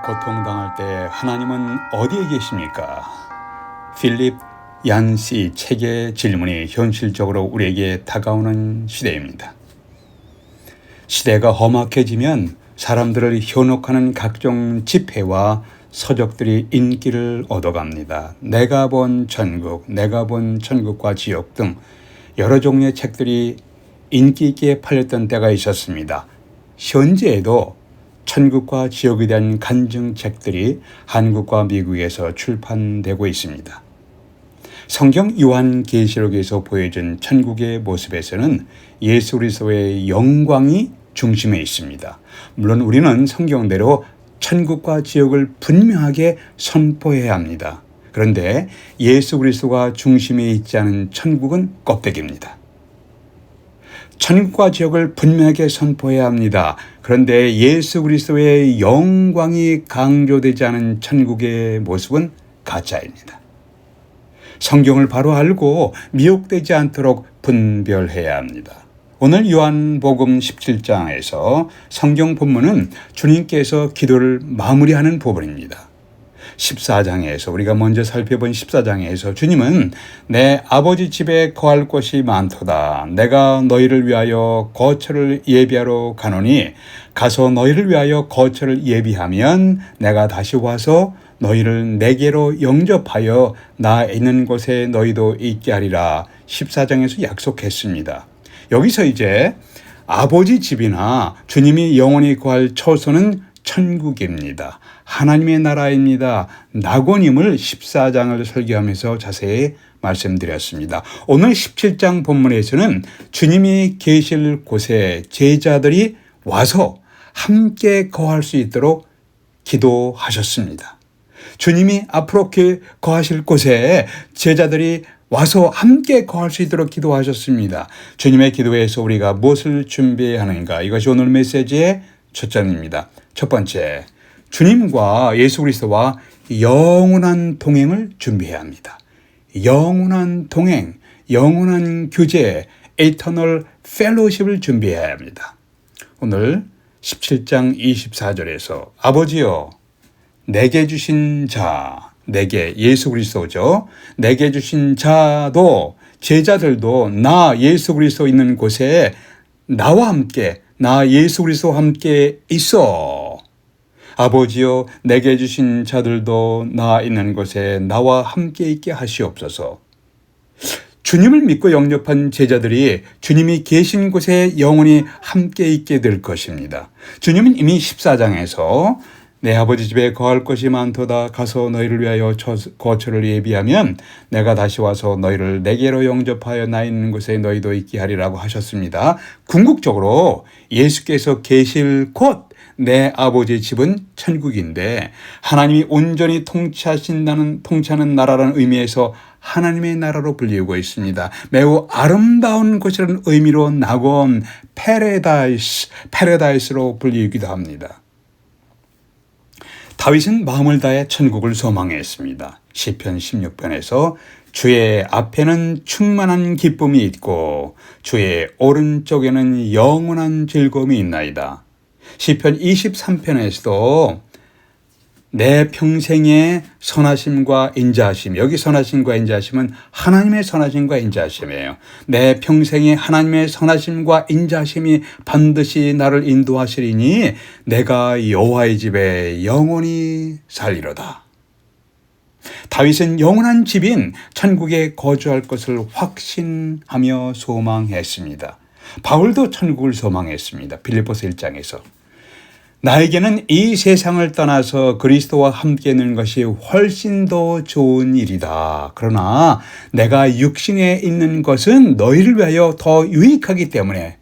고통당할 때 하나님은 어디에 계십니까? 필립 얀시 책의 질문이 현실적으로 우리에게 다가오는 시대입니다. 시대가 험악해지면 사람들을 현혹하는 각종 집회와 서적들이 인기를 얻어갑니다. 내가 본 천국, 내가 본 천국과 지옥 등 여러 종류의 책들이 인기 있게 팔렸던 때가 있었습니다. 현재에도 천국과 지옥에 대한 간증책들이 한국과 미국에서 출판되고 있습니다. 성경 요한계시록에서 보여준 천국의 모습에서는 예수 그리스도의 영광이 중심에 있습니다. 물론 우리는 성경대로 천국과 지옥을 분명하게 선포해야 합니다. 그런데 예수 그리스도가 중심에 있지 않은 천국은 껍데기입니다. 천국과 지옥을 분명하게 선포해야 합니다. 그런데 예수 그리스도의 영광이 강조되지 않은 천국의 모습은 가짜입니다. 성경을 바로 알고 미혹되지 않도록 분별해야 합니다. 오늘 요한복음 17장에서 성경 본문은 주님께서 기도를 마무리하는 부분입니다. 14장에서 우리가 먼저 살펴본 14장에서 주님은 내 아버지 집에 거할 곳이 많도다. 내가 너희를 위하여 거처를 예비하러 가노니 가서 너희를 위하여 거처를 예비하면 내가 다시 와서 너희를 내게로 영접하여 나 있는 곳에 너희도 있게 하리라. 14장에서 약속했습니다. 여기서 이제 아버지 집이나 주님이 영원히 거할 처소는 천국입니다. 하나님의 나라입니다. 낙원임을 14장을 설교하면서 자세히 말씀드렸습니다. 오늘 17장 본문에서는 주님이 계실 곳에 제자들이 와서 함께 거할 수 있도록 기도하셨습니다. 주님이 앞으로 거하실 곳에 제자들이 와서 함께 거할 수 있도록 기도하셨습니다. 주님의 기도에서 우리가 무엇을 준비해야 하는가? 이것이 오늘 메시지의 초점입니다. 첫 번째, 주님과 예수 그리스도와 영원한 동행을 준비해야 합니다. 영원한 동행, 영원한 교제, Eternal Fellowship을 준비해야 합니다. 오늘 17장 24절에서 아버지여 내게 주신 자, 내게 예수 그리스도죠. 내게 주신 자도 제자들도 나 예수 그리스도 있는 곳에 나와 함께 나 예수 그리스도와 함께 있어. 아버지여 내게 주신 자들도 나 있는 곳에 나와 함께 있게 하시옵소서. 주님을 믿고 영접한 제자들이 주님이 계신 곳에 영원히 함께 있게 될 것입니다. 주님은 이미 14장에서 내 아버지 집에 거할 것이 많도다. 가서 너희를 위하여 거처를 예비하면 내가 다시 와서 너희를 내게로 영접하여 나 있는 곳에 너희도 있게 하리라고 하셨습니다. 궁극적으로 예수께서 계실 곳, 내 아버지의 집은 천국인데 하나님이 온전히 통치하는 나라라는 의미에서 하나님의 나라로 불리고 있습니다. 매우 아름다운 곳이라는 의미로 낙원, 패러다이스로 불리기도 합니다. 다윗은 마음을 다해 천국을 소망했습니다. 시편 16편에서 주의 앞에는 충만한 기쁨이 있고 주의 오른쪽에는 영원한 즐거움이 있나이다. 시편 23편에서도 내 평생의 선하심과 인자하심, 여기 선하심과 인자하심은 하나님의 선하심과 인자하심이에요. 내 평생의 하나님의 선하심과 인자하심이 반드시 나를 인도하시리니 내가 여호와의 집에 영원히 살리로다. 다윗은 영원한 집인 천국에 거주할 것을 확신하며 소망했습니다. 바울도 천국을 소망했습니다. 빌립보서 1장에서. 나에게는 이 세상을 떠나서 그리스도와 함께 있는 것이 훨씬 더 좋은 일이다. 그러나 내가 육신에 있는 것은 너희를 위하여 더 유익하기 때문에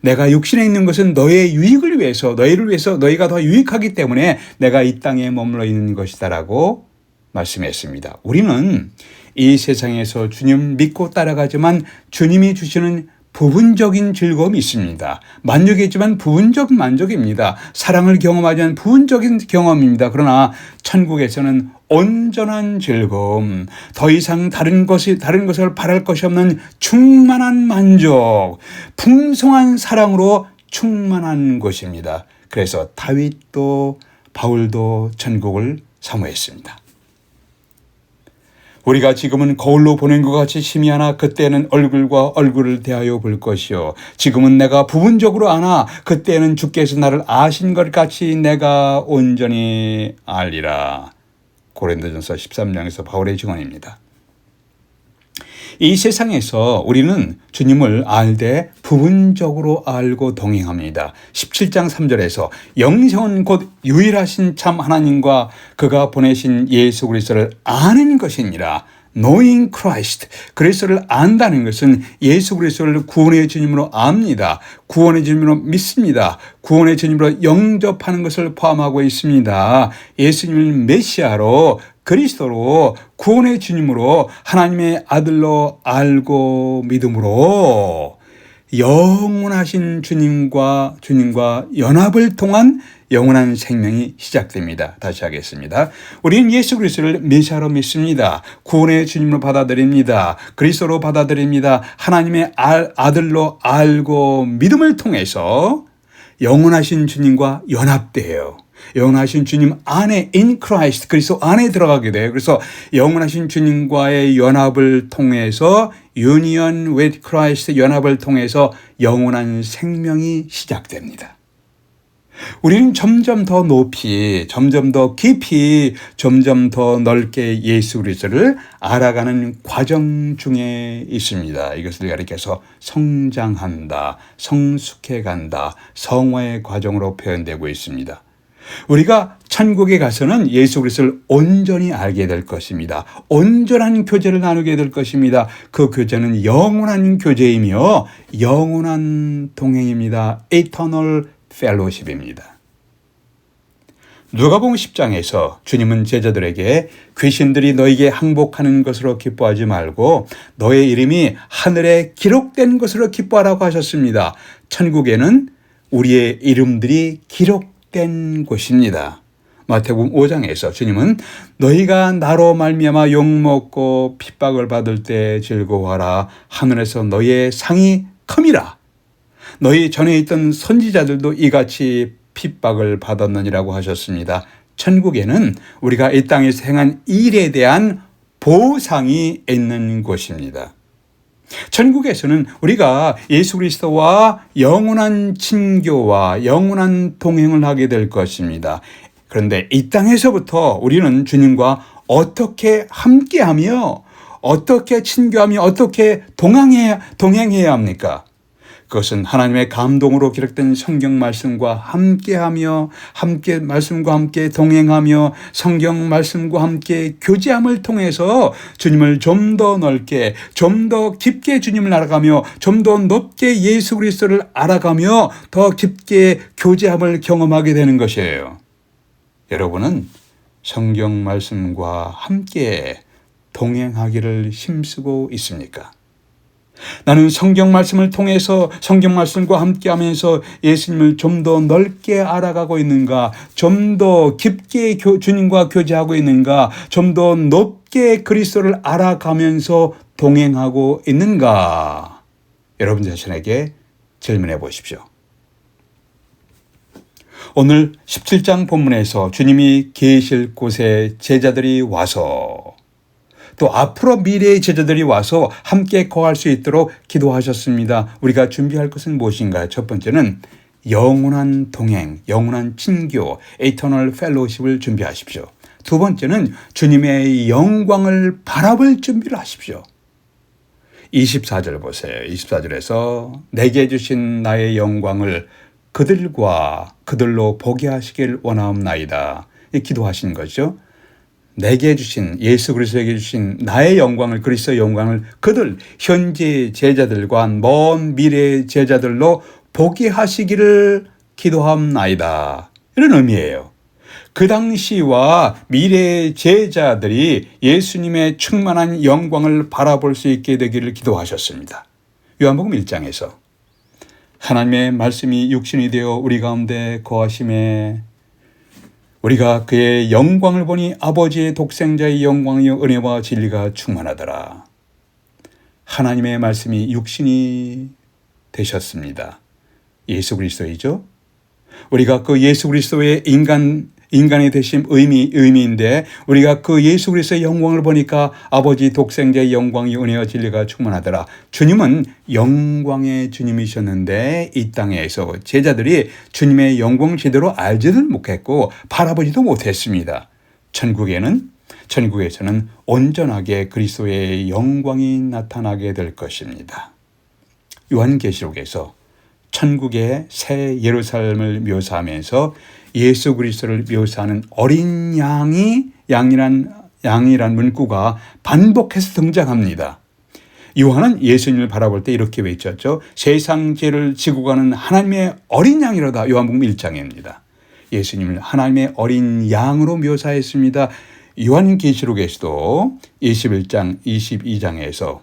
내가 육신에 있는 것은 너의 유익을 위해서 너희를 위해서 너희가 더 유익하기 때문에 내가 이 땅에 머물러 있는 것이다라고 말씀했습니다. 우리는 이 세상에서 주님 믿고 따라가지만 주님이 주시는 부분적인 즐거움이 있습니다. 만족이지만 부분적 만족입니다. 사랑을 경험하지만 부분적인 경험입니다. 그러나 천국에서는 온전한 즐거움, 더 이상 다른 것을 바랄 것이 없는 충만한 만족, 풍성한 사랑으로 충만한 곳입니다. 그래서 다윗도 바울도 천국을 사모했습니다. 우리가 지금은 거울로 보낸 것 같이 희미하나 그때는 얼굴과 얼굴을 대하여 볼 것이요. 지금은 내가 부분적으로 아나 그때는 주께서 나를 아신 것 같이 내가 온전히 알리라. 고린도전서 13장에서 바울의 증언입니다. 이 세상에서 우리는 주님을 알되 부분적으로 알고 동행합니다. 17장 3절에서 영생은 곧 유일하신 참 하나님과 그가 보내신 예수 그리스도를 아는 것이니라. Knowing Christ, 그리스도를 안다는 것은 예수 그리스도를 구원의 주님으로 압니다. 구원의 주님으로 믿습니다. 구원의 주님으로 영접하는 것을 포함하고 있습니다. 예수님을 메시아로 그리스도로 구원의 주님으로 하나님의 아들로 알고 믿음으로 영원하신 주님과 연합을 통한 영원한 생명이 시작됩니다. 다시 하겠습니다. 우리는 예수 그리스도를 메시아로 믿습니다. 구원의 주님으로 받아들입니다. 그리스도로 받아들입니다. 하나님의 아들로 알고 믿음을 통해서 영원하신 주님과 연합돼요. 영원하신 주님 안에 in Christ, 그리스도 안에 들어가게 돼요. 그래서 영원하신 주님과의 연합을 통해서 union with Christ, 연합을 통해서 영원한 생명이 시작됩니다. 우리는 점점 더 높이, 점점 더 깊이, 점점 더 넓게 예수 그리스도를 알아가는 과정 중에 있습니다. 이것을 가리켜서 성장한다, 성숙해간다, 성화의 과정으로 표현되고 있습니다. 우리가 천국에 가서는 예수 그리스도를 온전히 알게 될 것입니다. 온전한 교제를 나누게 될 것입니다. 그 교제는 영원한 교제이며 영원한 동행입니다. Eternal Fellowship입니다. 누가복음 10장에서 주님은 제자들에게 귀신들이 너에게 항복하는 것으로 기뻐하지 말고 너의 이름이 하늘에 기록된 것으로 기뻐하라고 하셨습니다. 천국에는 우리의 이름들이 기록된 곳입니다. 마태복음 5장에서 주님은 너희가 나로 말미암아 욕먹고 핍박을 받을 때 즐거워하라. 하늘에서 너희의 상이 큼이라. 너희 전에 있던 선지자들도 이같이 핍박을 받았느니라고 하셨습니다. 천국에는 우리가 이 땅에서 행한 일에 대한 보상이 있는 곳입니다. 천국에서는 우리가 예수 그리스도와 영원한 친교와 영원한 동행을 하게 될 것입니다. 그런데 이 땅에서부터 우리는 주님과 어떻게 함께하며 어떻게 친교하며 어떻게 동행해야 합니까? 그것은 하나님의 감동으로 기록된 성경 말씀과 함께하며 말씀과 함께 동행하며 성경 말씀과 함께 교제함을 통해서 주님을 좀 더 넓게 좀 더 깊게 주님을 알아가며 좀 더 높게 예수 그리스도를 알아가며 더 깊게 교제함을 경험하게 되는 것이에요. 여러분은 성경 말씀과 함께 동행하기를 힘쓰고 있습니까? 나는 성경 말씀을 통해서 성경 말씀과 함께 하면서 예수님을 좀 더 넓게 알아가고 있는가? 좀 더 깊게 주님과 교제하고 있는가? 좀 더 높게 그리스도를 알아가면서 동행하고 있는가? 여러분 자신에게 질문해 보십시오. 오늘 17장 본문에서 주님이 계실 곳에 제자들이 와서 또 앞으로 미래의 제자들이 와서 함께 거할 수 있도록 기도하셨습니다. 우리가 준비할 것은 무엇인가요? 첫 번째는 영원한 동행, 영원한 친교, Eternal Fellowship을 준비하십시오. 두 번째는 주님의 영광을 바라볼 준비를 하십시오. 24절 보세요. 24절에서 내게 주신 나의 영광을 그들로 보게 하시길 원하옵나이다. 기도하신 거죠. 내게 주신 예수 그리스도에게 주신 나의 영광을 그리스도의 영광을 그들 현재 제자들과 먼 미래의 제자들로 보게 하시기를 기도하옵나이다. 이런 의미예요. 그 당시와 미래의 제자들이 예수님의 충만한 영광을 바라볼 수 있게 되기를 기도하셨습니다. 요한복음 1장에서 하나님의 말씀이 육신이 되어 우리 가운데 거하심에 우리가 그의 영광을 보니 아버지의 독생자의 영광이요 은혜와 진리가 충만하더라. 하나님의 말씀이 육신이 되셨습니다. 예수 그리스도이죠. 우리가 그 예수 그리스도의 인간의 되심 의미인데 우리가 그 예수 그리스도의 영광을 보니까 아버지 독생자의 영광이 은혜와 진리가 충만하더라. 주님은 영광의 주님이셨는데 이 땅에서 제자들이 주님의 영광을 제대로 알지를 못했고 바라보지도 못했습니다. 천국에서는 온전하게 그리스도의 영광이 나타나게 될 것입니다. 요한계시록에서 천국의 새 예루살렘을 묘사하면서 예수 그리스도를 묘사하는 어린 양이란 문구가 반복해서 등장합니다. 요한은 예수님을 바라볼 때 이렇게 외쳤죠. 세상 죄를 지고 가는 하나님의 어린 양이로다. 요한복음 1장입니다. 예수님을 하나님의 어린 양으로 묘사했습니다. 요한계시록에서도 21장 22장에서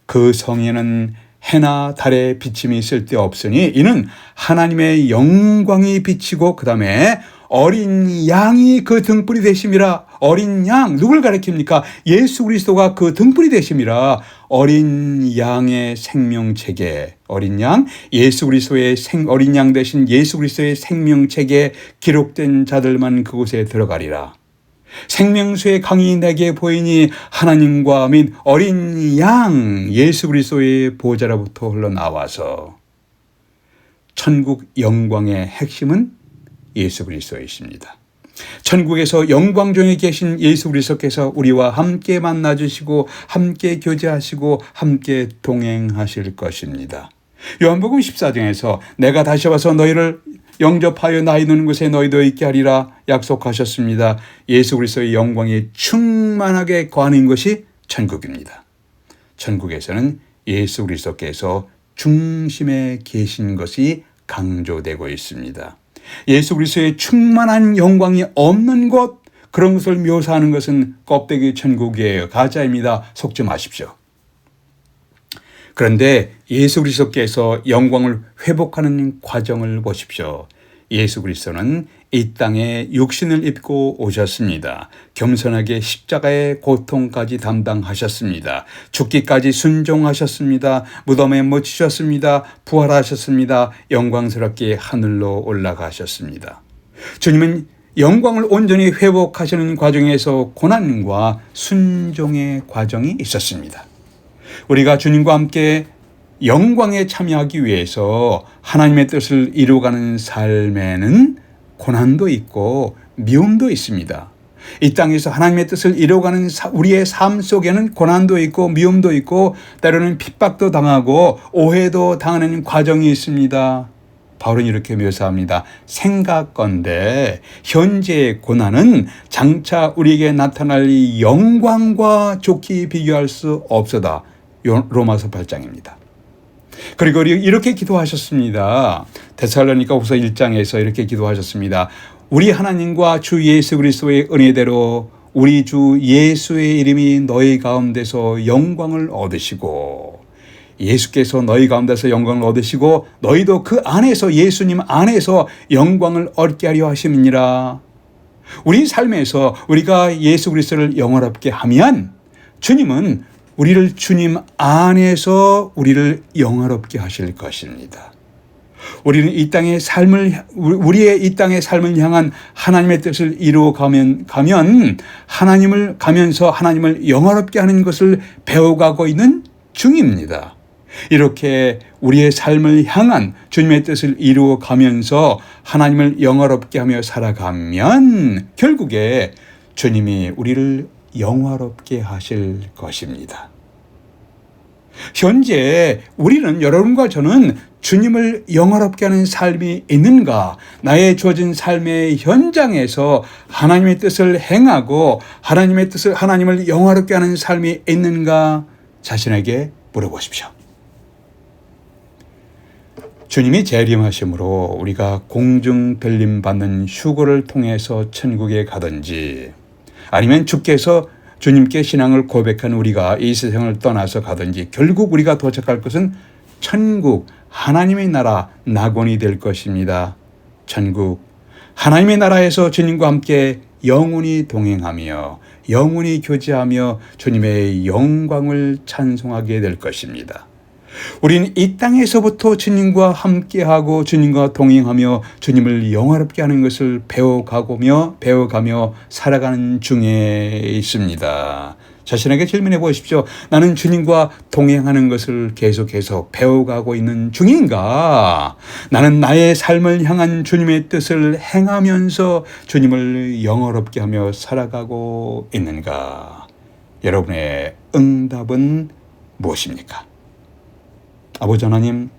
그 성에는 해나 달의 비침이 쓸데없으니 이는 하나님의 영광이 비치고 그 다음에 어린 양이 그 등불이 되심이라. 어린 양 누굴 가리킵니까? 예수 그리스도가 그 등불이 되심이라. 어린 양의 생명책에 어린 양 예수 그리스도의 어린 양 대신 예수 그리스도의 생명책에 기록된 자들만 그곳에 들어가리라. 생명수의 강이 내게 보이니 하나님과 및 어린 양 예수 그리스도의 보좌로부터 흘러나와서 천국 영광의 핵심은 예수 그리스도이십니다. 천국에서 영광 중에 계신 예수 그리스도께서 우리와 함께 만나주시고 함께 교제하시고 함께 동행하실 것입니다. 요한복음 14장에서 내가 다시 와서 너희를 영접하여 나 있는 곳에 너희도 있게 하리라 약속하셨습니다. 예수 그리스도의 영광이 충만하게 거하는 것이 천국입니다. 천국에서는 예수 그리스도께서 중심에 계신 것이 강조되고 있습니다. 예수 그리스도의 충만한 영광이 없는 곳, 그런 것을 묘사하는 것은 껍데기 천국이에요. 가짜입니다. 속지 마십시오. 그런데 예수 그리스도께서 영광을 회복하는 과정을 보십시오. 예수 그리스도는 이 땅에 육신을 입고 오셨습니다. 겸손하게 십자가의 고통까지 담당하셨습니다. 죽기까지 순종하셨습니다. 무덤에 묻히셨습니다. 부활하셨습니다. 영광스럽게 하늘로 올라가셨습니다. 주님은 영광을 온전히 회복하시는 과정에서 고난과 순종의 과정이 있었습니다. 우리가 주님과 함께 영광에 참여하기 위해서 하나님의 뜻을 이루어가는 삶에는 고난도 있고 미움도 있습니다. 이 땅에서 하나님의 뜻을 이루어가는 우리의 삶 속에는 고난도 있고 미움도 있고 때로는 핍박도 당하고 오해도 당하는 과정이 있습니다. 바울은 이렇게 묘사합니다. 생각건대 현재의 고난은 장차 우리에게 나타날 이 영광과 좋게 비교할 수 없어다. 로마서 8장입니다. 그리고 이렇게 기도하셨습니다. 데살로니가후서 1장에서 이렇게 기도하셨습니다. 우리 하나님과 주 예수 그리스도의 은혜대로 우리 주 예수의 이름이 너희 가운데서 영광을 얻으시고 예수께서 너희 가운데서 영광을 얻으시고 너희도 그 안에서 예수님 안에서 영광을 얻게 하려 하심이니라. 우리 삶에서 우리가 예수 그리스도를 영화롭게 하면 주님은 우리를 주님 안에서 우리를 영화롭게 하실 것입니다. 우리는 우리의 이 땅의 삶을 향한 하나님의 뜻을 이루어 가면 하나님을 가면서 하나님을 영화롭게 하는 것을 배워가고 있는 중입니다. 이렇게 우리의 삶을 향한 주님의 뜻을 이루어 가면서 하나님을 영화롭게 하며 살아가면 결국에 주님이 우리를 영화롭게 하실 것입니다. 현재 우리는 여러분과 저는 주님을 영화롭게 하는 삶이 있는가? 나의 주어진 삶의 현장에서 하나님의 뜻을 행하고 하나님을 영화롭게 하는 삶이 있는가? 자신에게 물어보십시오. 주님이 재림하심으로 우리가 공중 별림 받는 휴거를 통해서 천국에 가든지 아니면 주님께 신앙을 고백한 우리가 이 세상을 떠나서 가든지 결국 우리가 도착할 것은 천국, 하나님의 나라, 낙원이 될 것입니다. 천국, 하나님의 나라에서 주님과 함께 영원히 동행하며 영원히 교제하며 주님의 영광을 찬송하게 될 것입니다. 우린 이 땅에서부터 주님과 함께하고 주님과 동행하며 주님을 영화롭게 하는 것을 배워가며 살아가는 중에 있습니다. 자신에게 질문해 보십시오. 나는 주님과 동행하는 것을 계속해서 배워가고 있는 중인가? 나는 나의 삶을 향한 주님의 뜻을 행하면서 주님을 영화롭게 하며 살아가고 있는가? 여러분의 응답은 무엇입니까? 아버지 하나님,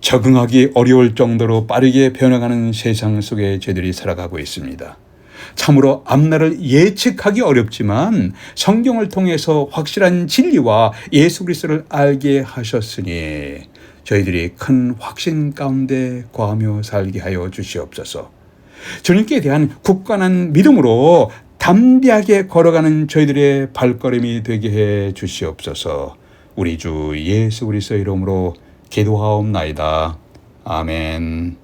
적응하기 어려울 정도로 빠르게 변해가는 세상 속에 저희들이 살아가고 있습니다. 참으로 앞날을 예측하기 어렵지만 성경을 통해서 확실한 진리와 예수 그리스도를 알게 하셨으니 저희들이 큰 확신 가운데 거하며 살게 하여 주시옵소서. 주님께 대한 굳건한 믿음으로 담대하게 걸어가는 저희들의 발걸음이 되게 해 주시옵소서. 우리 주 예수 그리스도의 이름으로 기도하옵나이다. 아멘.